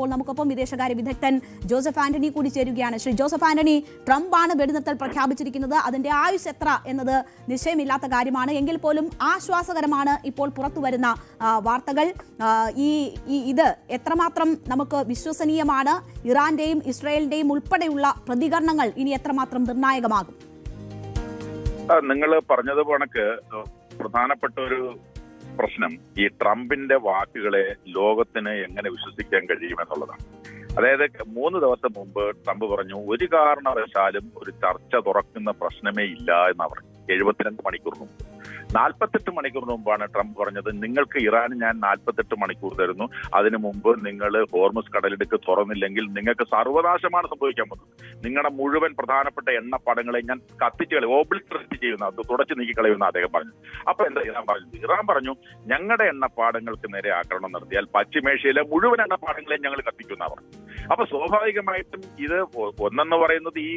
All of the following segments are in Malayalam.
ഇപ്പോൾ നമുക്കൊപ്പം വിദേശകാര്യ വിദഗ്ധൻ ജോസഫ് ആന്റണി കൂടി ചേരുകയാണ്. ശ്രീ ജോസഫ് ആന്റണി, ട്രംപാണ് വെടിനിർത്തൽ പ്രഖ്യാപിച്ചിരിക്കുന്നത്. അതിന്റെ ആയുസ് എത്ര എന്നത് നിശ്ചയമില്ലാത്ത കാര്യമാണ്. എങ്കിൽ പോലും ആശ്വാസകരമാണ് ഇപ്പോൾ പുറത്തുവരുന്ന വാർത്തകൾ. ഇത് എത്രമാത്രം നമുക്ക് വിശ്വസനീയമാണ്? ഇറാന്റെയും ഇസ്രായേലിന്റെയും ഉൾപ്പെടെയുള്ള പ്രതികരണങ്ങൾ ഇനി എത്രമാത്രം നിർണായകമാകും? നിങ്ങൾ പറഞ്ഞത് കണക്ക് പ്രധാനപ്പെട്ട ഒരു പ്രശ്നം ഈ ട്രംപിന്റെ വാക്കുകളെ ലോകത്തിന് എങ്ങനെ വിശ്വസിക്കാൻ കഴിയുമെന്നുള്ളതാണ്. അതായത് 3 ദിവസം മുമ്പ് ട്രംപ് പറഞ്ഞു ഒരു കാരണവശാലും ഒരു ചർച്ച തുറക്കുന്ന പ്രശ്നമേ ഇല്ല എന്നാ പറഞ്ഞു. 72 മണിക്കൂർ മുമ്പ്. 48 മണിക്കൂർ മുമ്പാണ് ട്രംപ് പറഞ്ഞത് നിങ്ങൾക്ക് ഇറാന് ഞാൻ 48 മണിക്കൂർ തരുന്നു, അതിനു മുമ്പ് നിങ്ങൾ ഹോർമുസ് കടലിടുക്ക് തുറന്നില്ലെങ്കിൽ നിങ്ങൾക്ക് സർവനാശമാണ് സംഭവിക്കാൻ പോകുന്നത്. നിങ്ങളുടെ മുഴുവൻ പ്രധാനപ്പെട്ട എണ്ണപ്പാടങ്ങളെ ഞാൻ കത്തിച്ച് കളയും, ഓബ്ലിറ്ററേറ്റ് ചെയ്യുന്ന, തുടച്ചു നീക്കി കളയുമെന്ന് അദ്ദേഹം പറഞ്ഞു. അപ്പൊ എന്താ ഇറാൻ പറഞ്ഞു? ഇറാൻ പറഞ്ഞു ഞങ്ങളുടെ എണ്ണപ്പാടങ്ങൾക്ക് നേരെ ആക്രമണം നടത്തിയാൽ പശ്ചിമേഷ്യയിലെ മുഴുവൻ എണ്ണപ്പാടങ്ങളെയും ഞങ്ങൾ കത്തിക്കുമെന്നാ പറഞ്ഞു. അപ്പൊ സ്വാഭാവികമായിട്ടും ഇത് ഒന്നെന്ന് പറയുന്നത് ഈ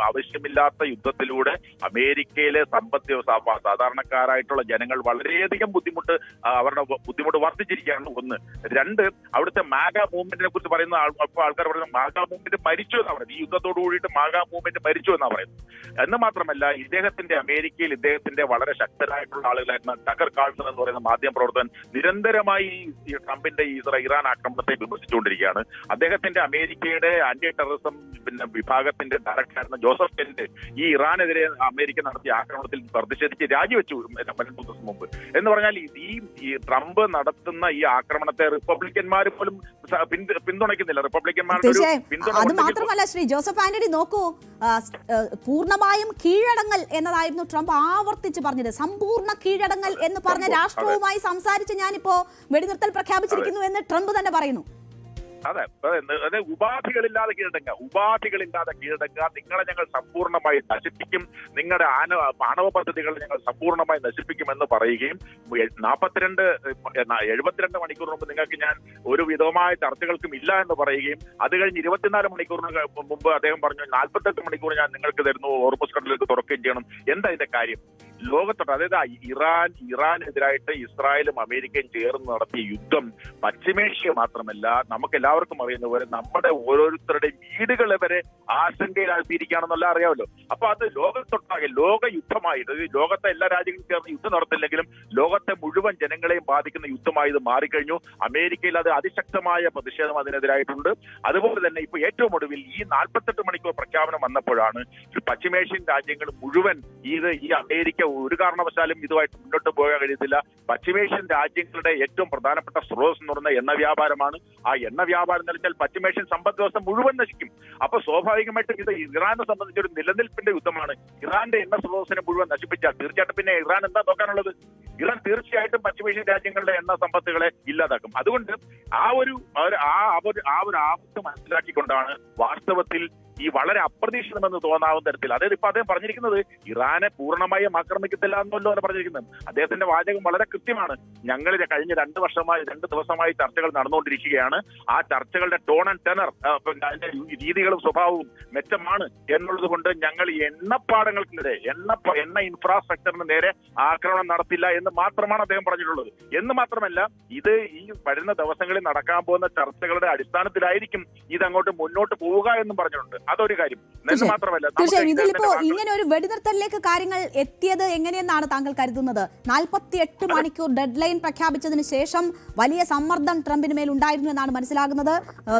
ആവശ്യമില്ലാത്ത യുദ്ധത്തിലൂടെ അമേരിക്കയിലെ സാധാരണക്കാരായിട്ടുള്ള ജനങ്ങൾ വളരെയധികം അവരുടെ ബുദ്ധിമുട്ട് വർദ്ധിച്ചിരിക്കുകയാണ്. 1. 2, അവിടുത്തെ മാഗ മൂവ്മെന്റിനെ കുറിച്ച് പറയുന്ന ആൾക്കാർ പറയുന്നത് മാഗ മൂവ്മെന്റ് മരിച്ചു എന്നാ പറയുന്നത്. ഈ യുദ്ധത്തോടു കൂടിയിട്ട് മാഗ മൂവ്മെന്റ് മരിച്ചു എന്നാ പറയുന്നത്. എന്ന് മാത്രമല്ല അമേരിക്കയിൽ ഇദ്ദേഹത്തിന്റെ വളരെ ശക്തരായിട്ടുള്ള ആളുകളായിരുന്ന ടക്കർ കാൾസൺ എന്ന് പറയുന്ന മാധ്യമ പ്രവർത്തകൻ നിരന്തരമായി ഈ ട്രംപിന്റെ ഇറാൻ ആക്രമണത്തെ വിമർശിച്ചുകൊണ്ടിരിക്കുകയാണ്. അദ്ദേഹത്തിന്റെ അമേരിക്കയുടെ ആന്റി ടെററിസം വിഭാഗത്തിന്റെ ഡയറക്ടറായിരുന്ന ജോസഫ് കെന്റ് ഈ ഇറാനെതിരെ അമേരിക്ക നടത്തിയ ആക്രമണത്തിൽ പ്രതിഷേധിച്ച് രാജിവെച്ചു 2 ദിവസം മുമ്പ്. എന്ന് പറഞ്ഞാൽ ഈ ട്രംപ് നടത്തുന്ന ഈ ആക്രമണത്തെ റിപ്പബ്ലിക്കന്മാർ പോലും പിന്തുണയ്ക്കുന്നില്ല. റിപ്പബ്ലിക്കന്മാരുടെ അത് മാത്രമല്ല ശ്രീ ജോസഫ് ആന്റണി, നോക്കൂ, പൂർണ്ണമായും കീഴടങ്ങൽ എന്നതായിരുന്നു ട്രംപ് ആവർത്തിച്ച് പറഞ്ഞത്. സമ്പൂർണ്ണ കീഴടങ്ങൽ എന്ന് പറഞ്ഞ രാഷ്ട്രവുമായി സംസാരിച്ച് ഞാനിപ്പോ വെടിനിർത്തൽ പ്രഖ്യാപിച്ചിരിക്കുന്നു എന്ന് ട്രംപ് തന്നെ പറയുന്നു. അതെ, ഉപാധികളില്ലാതെ കീഴടങ്ങുക, നിങ്ങളെ ഞങ്ങൾ സമ്പൂർണ്ണമായി നശിപ്പിക്കും, നിങ്ങളുടെ ആണവ പദ്ധതികളെ ഞങ്ങൾ സമ്പൂർണ്ണമായി നശിപ്പിക്കുമെന്ന് പറയുകയും 72 മണിക്കൂർ മുമ്പ് നിങ്ങൾക്ക് ഞാൻ ഒരു വിധമായ ചർച്ചകൾക്കും ഇല്ല എന്ന് പറയുകയും അത് കഴിഞ്ഞ് 24 മണിക്കൂറിന് മുമ്പ് അദ്ദേഹം പറഞ്ഞു 48 മണിക്കൂർ ഞാൻ നിങ്ങൾക്ക് തരുന്നു, ഹോർമുസ് കടലിലേക്ക് തുറക്കുകയും ചെയ്യണം. എന്താ ഇതിന്റെ കാര്യം? ലോകത്തോട്ട്, അതായത് ഇറാനെതിരായിട്ട് ഇസ്രായേലും അമേരിക്കയും ചേർന്ന് നടത്തിയ യുദ്ധം പശ്ചിമേഷ്യ മാത്രമല്ല നമുക്ക് എല്ലാവർക്കും അറിയുന്ന പോലെ നമ്മുടെ ഓരോരുത്തരുടെയും വീടുകളെ വരെ ആശങ്കയിലാഴ്ത്തിയിരിക്കുകയാണെന്നല്ല അറിയാമല്ലോ. അപ്പൊ അത് ലോകത്തൊട്ടാകെ ലോക യുദ്ധമായിട്ട്, ലോകത്തെ എല്ലാ രാജ്യങ്ങളും ചേർന്ന് യുദ്ധം നടത്തില്ലെങ്കിലും ലോകത്തെ മുഴുവൻ ജനങ്ങളെയും ബാധിക്കുന്ന യുദ്ധമായി ഇത് മാറിക്കഴിഞ്ഞു. അമേരിക്കയിൽ അത് അതിശക്തമായ പ്രതിഷേധം അതിനെതിരായിട്ടുണ്ട്. അതുപോലെ തന്നെ ഇപ്പൊ ഏറ്റവും ഒടുവിൽ ഈ 48 മണിക്കൂർ പ്രഖ്യാപനം വന്നപ്പോഴാണ് പശ്ചിമേഷ്യൻ രാജ്യങ്ങൾ മുഴുവൻ ഈ അമേരിക്ക ഒരു കാരണവശാലും ഇതുമായിട്ട് മുന്നോട്ട് പോകാൻ കഴിയത്തില്ല. പശ്ചിമേഷ്യൻ രാജ്യങ്ങളുടെ ഏറ്റവും പ്രധാനപ്പെട്ട സ്രോതസ് എന്ന് പറയുന്ന എണ്ണ വ്യാപാരമാണ്. ആ എണ്ണ വ്യാപാരം നിലച്ചാൽ പശ്ചിമേഷ്യൻ സമ്പദ് വ്യവസ്ഥ മുഴുവൻ നശിക്കും. അപ്പൊ സ്വാഭാവികമായിട്ടും ഇത് ഇറാനെ സംബന്ധിച്ചൊരു നിലനിൽപ്പിന്റെ യുദ്ധമാണ്. ഇറാന്റെ എണ്ണ സ്രോതസ്സിനെ മുഴുവൻ നശിപ്പിച്ചാൽ തീർച്ചയായിട്ടും പിന്നെ ഇറാൻ എന്താ നോക്കാനുള്ളത്? ഇറാൻ തീർച്ചയായിട്ടും പശ്ചിമേഷ്യൻ രാജ്യങ്ങളുടെ എണ്ണ സമ്പത്തുകളെ ഇല്ലാതാക്കും. അതുകൊണ്ട് ആ ഒരു ആപത്ത് മനസ്സിലാക്കിക്കൊണ്ടാണ് വാസ്തവത്തിൽ ഈ വളരെ അപ്രതീക്ഷിതമെന്ന് തോന്നാവുന്ന തരത്തിൽ, അതായത് ഇപ്പൊ അദ്ദേഹം പറഞ്ഞിരിക്കുന്നത് ഇറാനെ പൂർണ്ണമായും ആക്രമിക്കത്തില്ല എന്നല്ലോ എന്ന് പറഞ്ഞിരിക്കുന്നത്. അദ്ദേഹത്തിന്റെ വാചകം വളരെ കൃത്യമാണ്. ഞങ്ങൾ കഴിഞ്ഞ 2 ദിവസമായി ചർച്ചകൾ നടന്നുകൊണ്ടിരിക്കുകയാണ്. ആ ചർച്ചകളുടെ ടോൺ ആൻഡ് ടെനർ, അതിന്റെ രീതികളും സ്വഭാവവും മെച്ചമാണ് എന്നുള്ളത് കൊണ്ട് ഞങ്ങൾ എണ്ണപ്പാടങ്ങൾക്കെതിരെ എണ്ണ ഇൻഫ്രാസ്ട്രക്ചറിന് നേരെ ആക്രമണം നടത്തില്ല എന്ന് മാത്രമാണ് അദ്ദേഹം പറഞ്ഞിട്ടുള്ളത്. എന്ന് മാത്രമല്ല ഇത് ഈ വരുന്ന ദിവസങ്ങളിൽ നടക്കാൻ പോകുന്ന ചർച്ചകളുടെ അടിസ്ഥാനത്തിലായിരിക്കും ഇതങ്ങോട്ട് മുന്നോട്ട് പോവുക എന്നും പറഞ്ഞിട്ടുണ്ട്. അതൊരു കാര്യം. തീർച്ചയായും ഇതിലിപ്പോ ഇങ്ങനെ ഒരു വെടിനിർത്തലിലേക്ക് കാര്യങ്ങൾ എത്തിയത് എങ്ങനെയെന്നാണ് താങ്കൾ കരുതുന്നത്? 48 മണിക്കൂർ ഡെഡ് ലൈൻ പ്രഖ്യാപിച്ചതിന് ശേഷം വലിയ സമ്മർദ്ദം ട്രംപിന് മേൽ ഉണ്ടായിരുന്നു എന്നാണ് മനസ്സിലാകുന്നത്.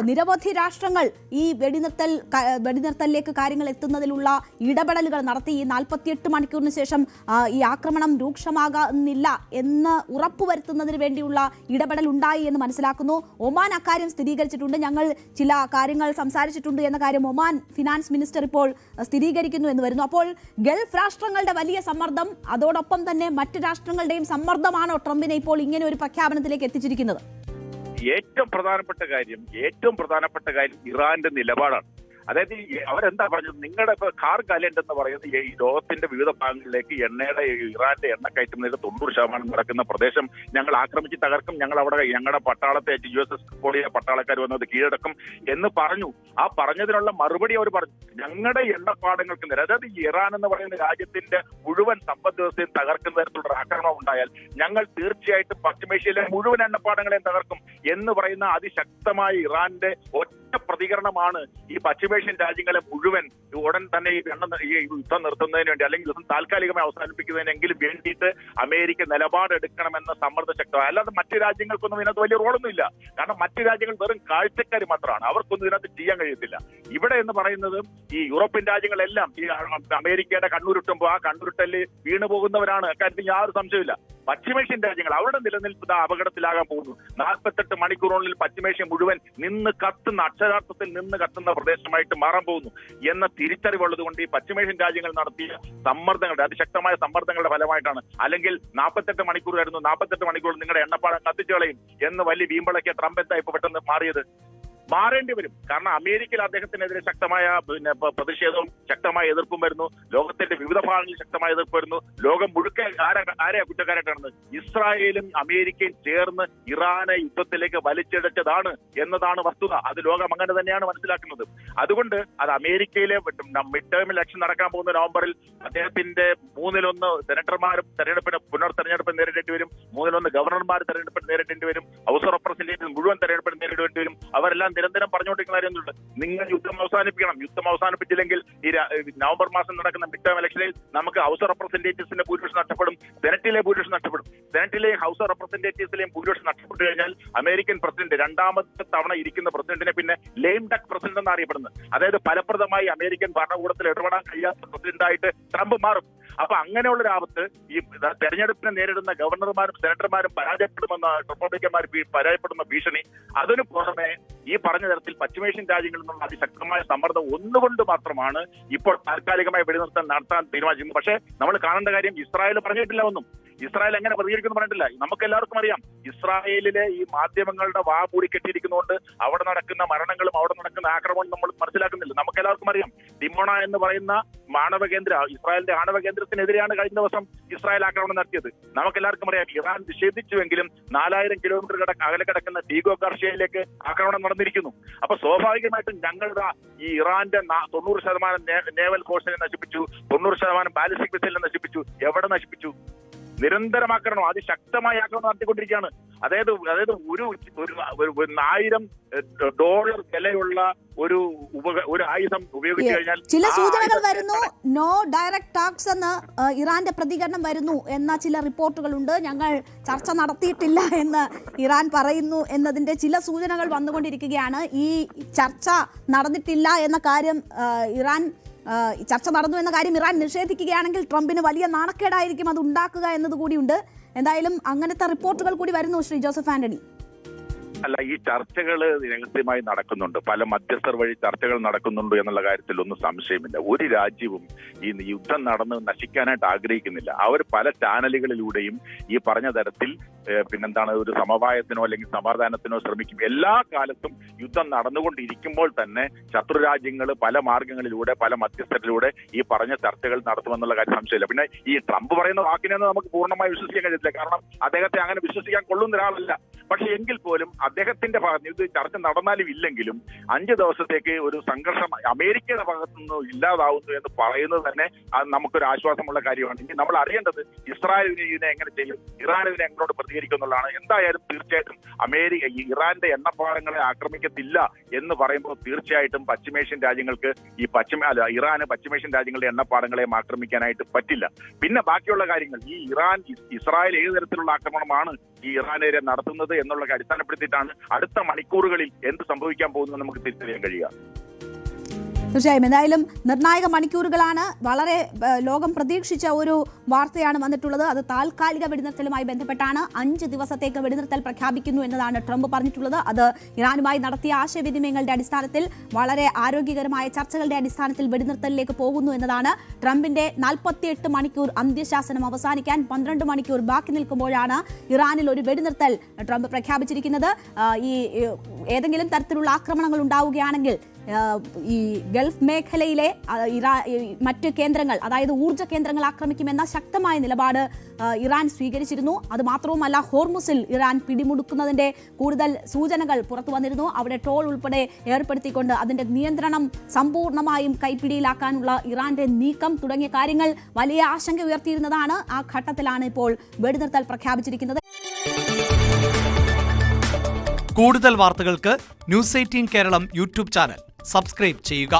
നിരവധി രാഷ്ട്രങ്ങൾ ഈ വെടിനിർത്തലിലേക്ക് കാര്യങ്ങൾ എത്തുന്നതിലുള്ള ഇടപെടലുകൾ നടത്തി. ഈ 48 മണിക്കൂറിന് ശേഷം ഈ ആക്രമണം രൂക്ഷമാകുന്നില്ല എന്ന് ഉറപ്പുവരുത്തുന്നതിന് വേണ്ടിയുള്ള ഇടപെടൽ ഉണ്ടായി എന്ന് മനസ്സിലാക്കുന്നു. ഒമാൻ അക്കാര്യം സ്ഥിരീകരിച്ചിട്ടുണ്ട്. ഞങ്ങൾ ചില കാര്യങ്ങൾ സംസാരിച്ചിട്ടുണ്ട് എന്ന കാര്യം ഒമാൻ ഫിനാൻസ് മിനിസ്റ്റർ ഇപ്പോൾ സ്ഥിരീകരിക്കുന്നു എന്ന് വരുന്നു. അപ്പോൾ ഗൾഫ് രാഷ്ട്രങ്ങളുടെ വലിയ സമ്മർദ്ദം, അതോടൊപ്പം തന്നെ മറ്റു രാഷ്ട്രങ്ങളുടെയും സമ്മർദ്ദമാണോ ട്രംപിനെ ഇപ്പോൾ ഇങ്ങനെ ഒരു പ്രഖ്യാപനത്തിലേക്ക് എത്തിച്ചിരിക്കുന്നത്? ഏറ്റവും പ്രധാനപ്പെട്ട കാര്യം ഇറാന്റെ നിലപാടാണ്. അതായത് അവരെന്താ പറഞ്ഞത്, നിങ്ങളുടെ ഇപ്പൊ കാർ കലന്റ് എന്ന് പറയുന്നത് ഈ ലോകത്തിന്റെ വിവിധ ഭാഗങ്ങളിലേക്ക് എണ്ണയുടെ ഇറാന്റെ എണ്ണ കയറ്റുന്നതിൽ 90% നടക്കുന്ന പ്രദേശം ഞങ്ങൾ ആക്രമിച്ച് തകർക്കും, ഞങ്ങൾ അവിടെ ഞങ്ങളുടെ പട്ടാളത്തെ USS കോളിയ പട്ടാളക്കാർ വന്നത് കീഴടക്കും എന്ന് പറഞ്ഞു. ആ പറഞ്ഞതിനുള്ള മറുപടി അവർ പറഞ്ഞു, ഞങ്ങളുടെ എണ്ണപ്പാടങ്ങൾക്ക് നേരെ, അതായത് ഇറാൻ എന്ന് പറയുന്ന രാജ്യത്തിന്റെ മുഴുവൻ സമ്പദ് വ്യവസ്ഥയും തകർക്കുന്ന തരത്തിലുള്ള ആക്രമണം ഉണ്ടായാൽ ഞങ്ങൾ തീർച്ചയായിട്ടും പശ്ചിമേഷ്യയിലെ മുഴുവൻ എണ്ണപ്പാടങ്ങളെയും തകർക്കും എന്ന് പറയുന്ന അതിശക്തമായ ഇറാന്റെ ഒറ്റ പ്രതികരണമാണ് ഈ പശ്ചിമേഷ്യൻ രാജ്യങ്ങളെ മുഴുവൻ ഉടൻ തന്നെ ഈ യുദ്ധം നിർത്തുന്നതിന് വേണ്ടി അല്ലെങ്കിൽ യുദ്ധം താൽക്കാലികമായി അവസാനിപ്പിക്കുന്നതിനെങ്കിലും വേണ്ടിയിട്ട് അമേരിക്ക നിലപാടെടുക്കണമെന്ന സമ്മർദ്ദ ശക്തമാണ്. അല്ലാതെ മറ്റു രാജ്യങ്ങൾക്കൊന്നും ഇതിനകത്ത് വലിയ റോളൊന്നുമില്ല. കാരണം മറ്റു രാജ്യങ്ങൾ വെറും കാഴ്ചക്കാർ മാത്രമാണ്, അവർക്കൊന്നും ഇതിനകത്ത് ചെയ്യാൻ കഴിയത്തില്ല. ഇവിടെ എന്ന് പറയുന്നത് ഈ യൂറോപ്യൻ രാജ്യങ്ങളെല്ലാം ഈ അമേരിക്കയുടെ കണ്ണുരുട്ടുമ്പോൾ ആ കണ്ണുരുട്ടല് വീണു പോകുന്നവരാണ്, അക്കാര്യത്തിൽ യാതൊരു സംശയമില്ല. പശ്ചിമേഷ്യൻ രാജ്യങ്ങൾ അവരുടെ നിലനിൽപ്പ് അപകടത്തിലാകാൻ പോകുന്നു. 48 മണിക്കൂറിനുള്ളിൽ പശ്ചിമേഷ്യ മുഴുവൻ അക്ഷരാർത്ഥത്തിൽ നിന്ന് കത്തുന്ന പ്രദേശമായിട്ട് മാറാൻ പോകുന്നു എന്ന തിരിച്ചറിവുള്ളത് കൊണ്ട് ഈ പശ്ചിമേഷ്യൻ രാജ്യങ്ങൾ നടത്തിയ സമ്മർദ്ദങ്ങളുടെ അതിശക്തമായ സമ്മർദ്ദങ്ങളുടെ ഫലമായിട്ടാണ്. അല്ലെങ്കിൽ 48 മണിക്കൂറായിരുന്നു, 48 മണിക്കൂർ നിങ്ങളുടെ എണ്ണപ്പാടം കത്തിച്ചു കളയും എന്ന് വലിയ വീമ്പളക്കിയ ട്രംപ് എന്താ ഇപ്പൊ പെട്ടെന്ന് മാറിയത്? മാറേണ്ടി വരും. കാരണം അമേരിക്കയിൽ അദ്ദേഹത്തിനെതിരെ ശക്തമായ പ്രതിഷേധവും ശക്തമായ എതിർപ്പും വരുന്നു. ലോകത്തിന്റെ വിവിധ ഭാഗങ്ങളിൽ ശക്തമായ എതിർപ്പ് വരുന്നു. ലോകം മുഴുക്കെ ആരെയാ കുറ്റക്കാരായിട്ടാണ്? ഇസ്രായേലും അമേരിക്കയും ചേർന്ന് ഇറാനെ യുദ്ധത്തിലേക്ക് വലിച്ചിഴച്ചതാണ് എന്നതാണ് വസ്തുത. അത് ലോകം അങ്ങനെ തന്നെയാണ് മനസ്സിലാക്കുന്നത്. അതുകൊണ്ട് അത് അമേരിക്കയിലെ മിഡ് ടേം ഇലക്ഷൻ നടക്കാൻ പോകുന്ന നവംബറിൽ അദ്ദേഹത്തിന്റെ 3/1 സെനറ്റർമാരും പുനർതെരഞ്ഞെടുപ്പ് നേരിടേണ്ടി വരും. 3/1 ഗവർണർമാർ തെരഞ്ഞെടുപ്പ് നേരിടേണ്ടി വരും. ഹൗസ് ഓഫ് റെപ്രസെന്റേറ്റീവ്സ് മുഴുവൻ തെരഞ്ഞെടുപ്പ് നേരിടേണ്ടി വരും. അവരെല്ലാം നിരന്തരം പറഞ്ഞുകൊണ്ടിരിക്കുന്ന കാര്യമൊന്നുമില്ല, നിങ്ങൾ യുദ്ധം അവസാനിപ്പിക്കണം. യുദ്ധം അവസാനിപ്പിച്ചില്ലെങ്കിൽ ഈ നവംബർ മാസം നടക്കുന്ന മിഡ് ടേം ഇലക്ഷനിൽ നമുക്ക് ഹൗസ് ഓഫ് റെപ്രസെന്റേറ്റീവ്സിന്റെ ഭൂരിപക്ഷം നഷ്ടപ്പെടും, സെനറ്റിലെ ഭൂരിപക്ഷം നഷ്ടപ്പെടും. സെനറ്റിലെയും ഹൗസ് ഓഫ് റെപ്രസെന്റേറ്റീവ്സിലെയും ഭൂരിപക്ഷം നഷ്ടപ്പെട്ടു കഴിഞ്ഞാൽ അമേരിക്കൻ പ്രസിഡന്റ്, രണ്ടാമത്തെ തവണ ഇരിക്കുന്ന പ്രസിഡന്റിനെ പിന്നെ ലെയിം ഡക്ക് പ്രസിഡന്റ് എന്ന് അറിയപ്പെടുന്നത്, അതായത് ഫലപ്രദമായി അമേരിക്കൻ ഭരണകൂടത്തിൽ ഇടപെടാൻ കഴിയാത്ത പ്രസിഡന്റായിട്ട് ട്രംപ് മാറും. അപ്പൊ അങ്ങനെയുള്ളൊരാപത്ത് ഈ തെരഞ്ഞെടുപ്പിനെ നേരിടുന്ന ഗവർണർമാരും സെനറ്റർമാരും പരാജയപ്പെടുമെന്ന റിപ്പബ്ലിക്കന്മാർ പരാജയപ്പെടുന്ന ഭീഷണി, അതിനു പുറമെ ഈ പറഞ്ഞ തരത്തിൽ പശ്ചിമേഷ്യൻ രാജ്യങ്ങളിൽ നിന്നുള്ള അതിശക്തമായ സമ്മർദ്ദം ഒന്നുകൊണ്ട് മാത്രമാണ് ഇപ്പോൾ താൽക്കാലികമായി വെടിനിർത്തൽ നടത്താൻ തീരുമാനിച്ചത്. പക്ഷേ നമ്മൾ കാണേണ്ട കാര്യം, ഇസ്രായേൽ പറഞ്ഞിട്ടില്ല ഒന്നും. ഇസ്രായേൽ എങ്ങനെ പ്രതികരിക്കുന്നു പറഞ്ഞിട്ടില്ല. നമുക്ക് എല്ലാവർക്കും അറിയാം, ഇസ്രായേലിലെ ഈ മാധ്യമങ്ങളുടെ വാ മൂടി കെട്ടിയിരിക്കുന്നതുകൊണ്ട് അവിടെ നടക്കുന്ന മരണങ്ങളും അവിടെ നടക്കുന്ന ആക്രമണവും നമ്മൾ മനസ്സിലാക്കുന്നില്ല. നമുക്ക് എല്ലാവർക്കും അറിയാം, ഡിമോണ എന്ന് പറയുന്ന ഇസ്രായേലിന്റെ ആണവ കേന്ദ്രത്തിനെതിരെയാണ് കഴിഞ്ഞ ദിവസം ഇസ്രായേൽ ആക്രമണം നടത്തിയത്. നമുക്കെല്ലാവർക്കും അറിയാം, ഇറാൻ നിഷേധിച്ചുവെങ്കിലും 4000 കിലോമീറ്റർ അകലെ കിടക്കുന്ന ടീഗോ ഗാർഷ്യയിലേക്ക് ആക്രമണം നടന്നിരിക്കുന്നു. അപ്പൊ സ്വാഭാവികമായിട്ടും ഞങ്ങളുടെ ഈ ഇറാന്റെ 90% നേവൽ ഫോഴ്സിനെ നശിപ്പിച്ചു, 90% ബാലിസ്റ്റിക് മിസൈലിനെ നശിപ്പിച്ചു. എവിടെ നശിപ്പിച്ചു? നിരന്തരം ആക്രമണം, അതിശക്തമായ ആക്രമണം നടത്തിക്കൊണ്ടിരിക്കുകയാണ്. അതായത് ഒരു $1000 വിലയുള്ള ഒരു ആയുധം ഉപയോഗിച്ചു കഴിഞ്ഞാൽ ചില സൂചനകൾ വരുന്നു. നോ ഡയറക്ട് ടാക്സ് എന്ന് ഇറാന്റെ പ്രതികരണം വരുന്നു എന്ന ചില റിപ്പോർട്ടുകളുണ്ട്. ഞങ്ങൾ ചർച്ച നടത്തിയിട്ടില്ല എന്ന് ഇറാൻ പറയുന്നു എന്നതിന്റെ ചില സൂചനകൾ വന്നുകൊണ്ടിരിക്കുകയാണ്. ഈ ചർച്ച നടന്നിട്ടില്ല എന്ന കാര്യം ചർച്ച നടന്നു എന്ന കാര്യം ഇറാൻ നിഷേധിക്കുകയാണെങ്കിൽ ട്രംപിന് വലിയ നാണക്കേടായിരിക്കും അത് ഉണ്ടാക്കുക എന്നതുകൂടിയുണ്ട്. എന്തായാലും അങ്ങനത്തെ റിപ്പോർട്ടുകൾ കൂടി വരുന്നു. ശ്രീ ജോസഫ് ആന്റണി, അല്ല, ഈ ചർച്ചകൾ രഹസ്യമായി നടക്കുന്നുണ്ട്, പല മധ്യസ്ഥർ വഴി ചർച്ചകൾ നടക്കുന്നുണ്ട് എന്നുള്ള കാര്യത്തിൽ ഒന്നും സംശയമില്ല. ഒരു രാജ്യവും ഈ യുദ്ധം നടന്ന് നശിക്കാനായിട്ട് ആഗ്രഹിക്കുന്നില്ല. അവർ പല ചാനലുകളിലൂടെയും ഈ പറഞ്ഞ തരത്തിൽ ഒരു സമവായത്തിനോ അല്ലെങ്കിൽ സമാധാനത്തിനോ ശ്രമിക്കും. എല്ലാ കാലത്തും യുദ്ധം നടന്നുകൊണ്ടിരിക്കുമ്പോൾ തന്നെ ശത്രു രാജ്യങ്ങൾ പല മാർഗങ്ങളിലൂടെ പല മധ്യസ്ഥരിലൂടെ ഈ പറഞ്ഞ ചർച്ചകൾ നടത്തുമെന്നുള്ള കാര്യം സംശയമില്ല. പിന്നെ ഈ ട്രംപ് പറയുന്ന വാക്കിനെന്ന് നമുക്ക് പൂർണ്ണമായി വിശ്വസിക്കാൻ കഴിയത്തില്ല. കാരണം അദ്ദേഹത്തെ അങ്ങനെ വിശ്വസിക്കാൻ കൊള്ളുന്ന ഒരാളല്ല. പക്ഷെ എങ്കിൽ പോലും അദ്ദേഹത്തിന്റെ ഭാഗത്ത് ഇത് ചർച്ച നടന്നാലും ഇല്ലെങ്കിലും 5 ദിവസത്തേക്ക് ഒരു സംഘർഷം അമേരിക്കയുടെ ഭാഗത്തുനിന്ന് ഇല്ലാതാവുന്നു എന്ന് പറയുന്നത് തന്നെ അത് നമുക്കൊരു ആശ്വാസമുള്ള കാര്യമാണ്. ഇനി നമ്മൾ അറിയേണ്ടത് ഇസ്രായേൽ ഇതിനെ എങ്ങനെ ചെയ്യും, ഇറാൻ ഇതിനെ എങ്ങോട്ട് പ്രതികരിക്കും എന്നുള്ളതാണ്. എന്തായാലും തീർച്ചയായിട്ടും ഇറാന്റെ എണ്ണപ്പാടങ്ങളെ ആക്രമിക്കത്തില്ല എന്ന് പറയുമ്പോൾ തീർച്ചയായിട്ടും പശ്ചിമേഷ്യൻ രാജ്യങ്ങൾക്ക് ഇറാന് പശ്ചിമേഷ്യൻ രാജ്യങ്ങളുടെ എണ്ണപ്പാടങ്ങളെ ആക്രമിക്കാനായിട്ട് പറ്റില്ല. പിന്നെ ബാക്കിയുള്ള കാര്യങ്ങൾ ഈ ഇസ്രായേൽ ഏത് തരത്തിലുള്ള ആക്രമണമാണ് ഈ ഇറാനെതിരെ നടത്തുന്നത് എന്നുള്ളത് അടിസ്ഥാനപ്പെടുത്തിയിട്ടാണ് അടുത്ത മണിക്കൂറുകളിൽ എന്ത് സംഭവിക്കാൻ പോകുന്നത് നമുക്ക് തിരിച്ചറിയാൻ കഴിയുക. തീർച്ചയായും എന്തായാലും നിർണായക മണിക്കൂറുകളാണ്. വളരെ ലോകം പ്രതീക്ഷിച്ച ഒരു വാർത്തയാണ് വന്നിട്ടുള്ളത്. അത് താൽക്കാലിക വെടിനിർത്തലുമായി ബന്ധപ്പെട്ടാണ്. 5 ദിവസത്തേക്ക് വെടിനിർത്തൽ പ്രഖ്യാപിക്കുന്നു എന്നതാണ് ട്രംപ് പറഞ്ഞിട്ടുള്ളത്. അത് ഇറാനുമായി നടത്തിയ ആശയവിനിമയങ്ങളുടെ അടിസ്ഥാനത്തിൽ വളരെ ആരോഗ്യകരമായ ചർച്ചകളുടെ അടിസ്ഥാനത്തിൽ വെടിനിർത്തലിലേക്ക് പോകുന്നു എന്നതാണ്. ട്രംപിന്റെ 48 മണിക്കൂർ അന്ത്യശാസനം അവസാനിക്കാൻ 12 മണിക്കൂർ ബാക്കി നിൽക്കുമ്പോഴാണ് ഇറാനിൽ ഒരു വെടിനിർത്തൽ ട്രംപ് പ്രഖ്യാപിച്ചിരിക്കുന്നത്. ഈ ഏതെങ്കിലും തരത്തിലുള്ള ആക്രമണങ്ങൾ ഉണ്ടാവുകയാണെങ്കിൽ ഈ ഗൾഫ് മേഖലയിലെ മറ്റ് കേന്ദ്രങ്ങൾ, അതായത് ഊർജ്ജ കേന്ദ്രങ്ങൾ ആക്രമിക്കുമെന്ന ശക്തമായ നിലപാട് ഇറാൻ സ്വീകരിച്ചിരുന്നു. അത് മാത്രവുമല്ല, ഹോർമുസിൽ ഇറാൻ പിടിമുടുക്കുന്നതിന്റെ കൂടുതൽ സൂചനകൾ പുറത്തു വന്നിരുന്നു. അവിടെ ട്രോൾ ഉൾപ്പെടെ ഏർപ്പെടുത്തിക്കൊണ്ട് അതിന്റെ നിയന്ത്രണം സമ്പൂർണ്ണമായും കൈപ്പിടിയിലാക്കാനുള്ള ഇറാന്റെ നീക്കം തുടങ്ങിയ കാര്യങ്ങൾ വലിയ ആശങ്ക ഉയർത്തിയിരുന്നതാണ്. ആ ഘട്ടത്തിലാണ് ഇപ്പോൾ വെടിനിർത്തൽ പ്രഖ്യാപിച്ചിരിക്കുന്നത്. കൂടുതൽ വാർത്തകൾക്ക് news 18 Keralam YouTube channel subscribe ചെയ്യുക.